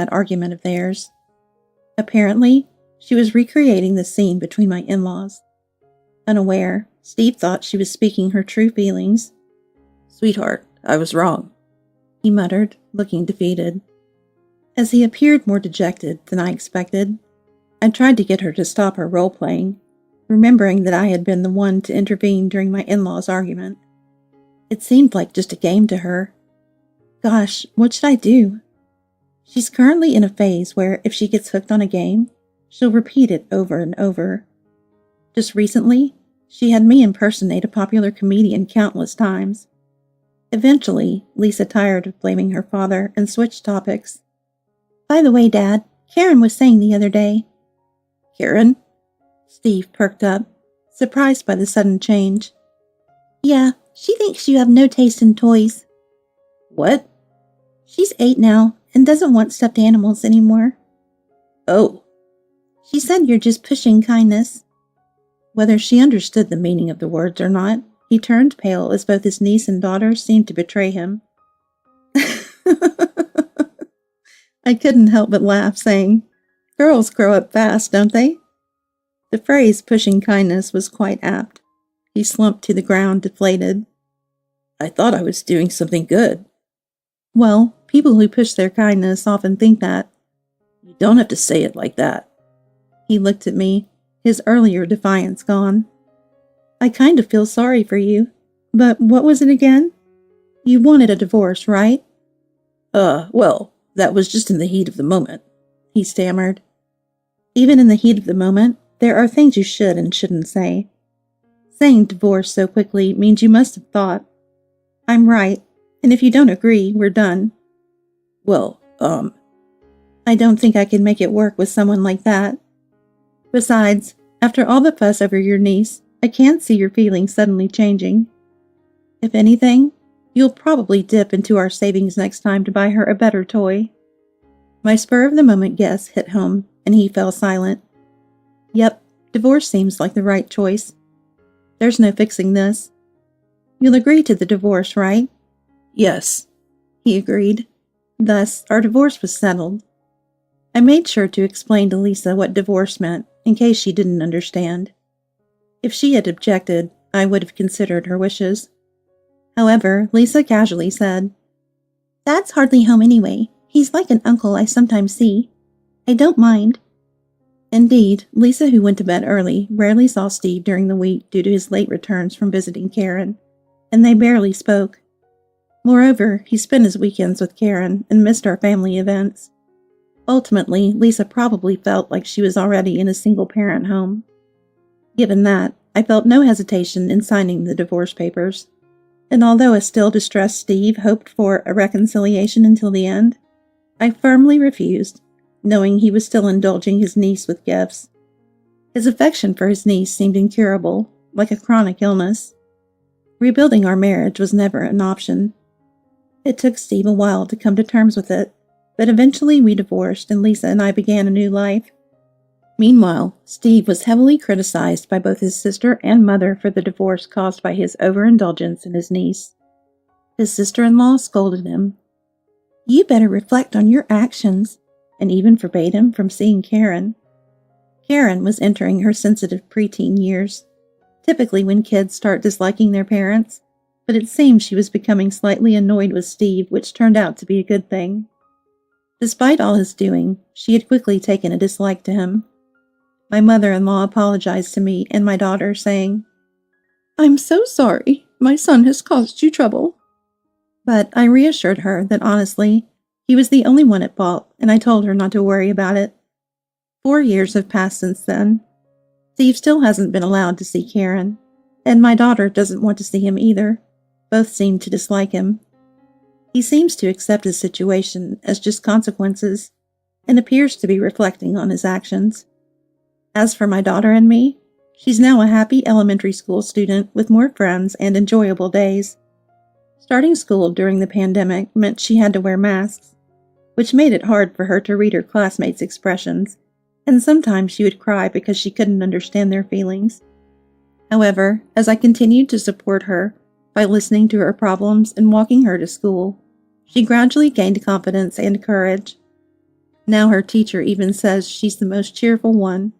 that argument of theirs. Apparently, she was recreating the scene between my in-laws. Unaware, Steve thought she was speaking her true feelings. "Sweetheart, I was wrong," he muttered, looking defeated. As he appeared more dejected than I expected, I tried to get her to stop her role-playing, remembering that I had been the one to intervene during my in-laws' argument. It seemed like just a game to her. Gosh, what should I do? She's currently in a phase where if she gets hooked on a game, she'll repeat it over and over. Just recently, she had me impersonate a popular comedian countless times. Eventually, Lisa tired of blaming her father and switched topics. "By the way, Dad, Karen was saying the other day." "Karen?" Steve perked up, surprised by the sudden change. "Yeah, she thinks you have no taste in toys." "What?" "She's 8 now and doesn't want stuffed animals anymore." "Oh." "She said you're just pushing kindness." Whether she understood the meaning of the words or not, he turned pale as both his niece and daughter seemed to betray him. I couldn't help but laugh, saying, "Girls grow up fast, don't they?" The phrase pushing kindness was quite apt. He slumped to the ground, deflated. "I thought I was doing something good." "Well, people who push their kindness often think that." "You don't have to say it like that." He looked at me, his earlier defiance gone. "I kind of feel sorry for you. But what was it again? You wanted a divorce, right?" Well, that was just in the heat of the moment," he stammered. "Even in the heat of the moment, there are things you should and shouldn't say. Saying divorce so quickly means you must have thought. I'm right, and if you don't agree, we're done." "Well, I don't think I can make it work with someone like that. Besides, after all the fuss over your niece, I can't see your feelings suddenly changing. If anything, you'll probably dip into our savings next time to buy her a better toy." My spur-of-the-moment guess hit home, and he fell silent. Yep, divorce seems like the right choice. There's no fixing this. "You'll agree to the divorce, right?" "Yes," he agreed. Thus, our divorce was settled. I made sure to explain to Lisa what divorce meant, in case she didn't understand. If she had objected, I would have considered her wishes. However, Lisa casually said, "Dad's hardly home anyway. He's like an uncle I sometimes see. I don't mind." Indeed, Lisa, who went to bed early, rarely saw Steve during the week due to his late returns from visiting Karen, and they barely spoke. Moreover, he spent his weekends with Karen and missed our family events. Ultimately, Lisa probably felt like she was already in a single-parent home. Given that, I felt no hesitation in signing the divorce papers, and although a still distressed Steve hoped for a reconciliation until the end, I firmly refused, knowing he was still indulging his niece with gifts. His affection for his niece seemed incurable, like a chronic illness. Rebuilding our marriage was never an option. It took Steve a while to come to terms with it, but eventually we divorced and Lisa and I began a new life. Meanwhile, Steve was heavily criticized by both his sister and mother for the divorce caused by his overindulgence in his niece. His sister-in-law scolded him. "You better reflect on your actions," and even forbade him from seeing Karen. Karen was entering her sensitive preteen years, typically when kids start disliking their parents, but it seemed she was becoming slightly annoyed with Steve, which turned out to be a good thing. Despite all his doing, she had quickly taken a dislike to him. My mother-in-law apologized to me and my daughter, saying, "I'm so sorry. My son has caused you trouble." But I reassured her that honestly, he was the only one at fault, and I told her not to worry about it. 4 years have passed since then. Steve still hasn't been allowed to see Karen, and my daughter doesn't want to see him either. Both seem to dislike him. He seems to accept his situation as just consequences, and appears to be reflecting on his actions. As for my daughter and me, she's now a happy elementary school student with more friends and enjoyable days. Starting school during the pandemic meant she had to wear masks, which made it hard for her to read her classmates' expressions, and sometimes she would cry because she couldn't understand their feelings. However, as I continued to support her by listening to her problems and walking her to school, she gradually gained confidence and courage. Now her teacher even says she's the most cheerful one.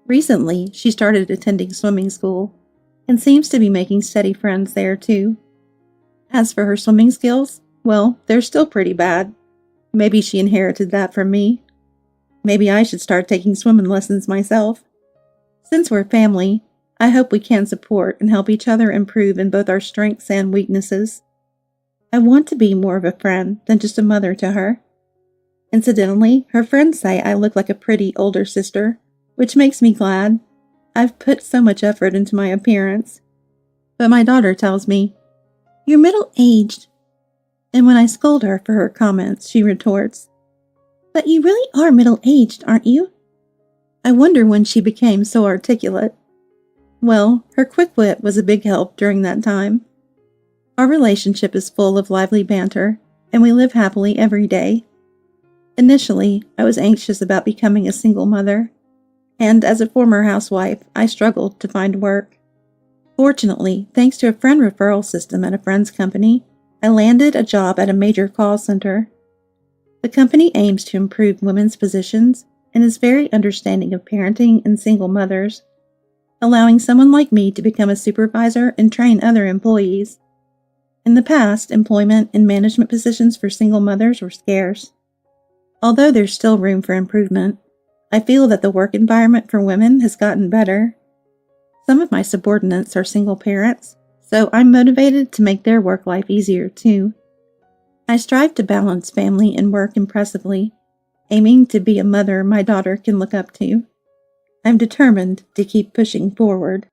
Recently, she started attending swimming school and seems to be making steady friends there too. As for her swimming skills, well, they're still pretty bad. Maybe she inherited that from me. Maybe I should start taking swimming lessons myself. Since we're family, I hope we can support and help each other improve in both our strengths and weaknesses. I want to be more of a friend than just a mother to her. Incidentally, her friends say I look like a pretty older sister, which makes me glad. I've put so much effort into my appearance. But my daughter tells me, "You're middle-aged." And when I scold her for her comments, she retorts, "But you really are middle-aged, aren't you?" I wonder when she became so articulate. Well, her quick wit was a big help during that time. Our relationship is full of lively banter, and we live happily every day. Initially, I was anxious about becoming a single mother, and as a former housewife, I struggled to find work. Fortunately, thanks to a friend referral system at a friend's company, I landed a job at a major call center. The company aims to improve women's positions and is very understanding of parenting and single mothers, allowing someone like me to become a supervisor and train other employees. In the past, employment and management positions for single mothers were scarce. Although there's still room for improvement, I feel that the work environment for women has gotten better. Some of my subordinates are single parents, so I'm motivated to make their work life easier too. I strive to balance family and work impressively, aiming to be a mother my daughter can look up to. I'm determined to keep pushing forward.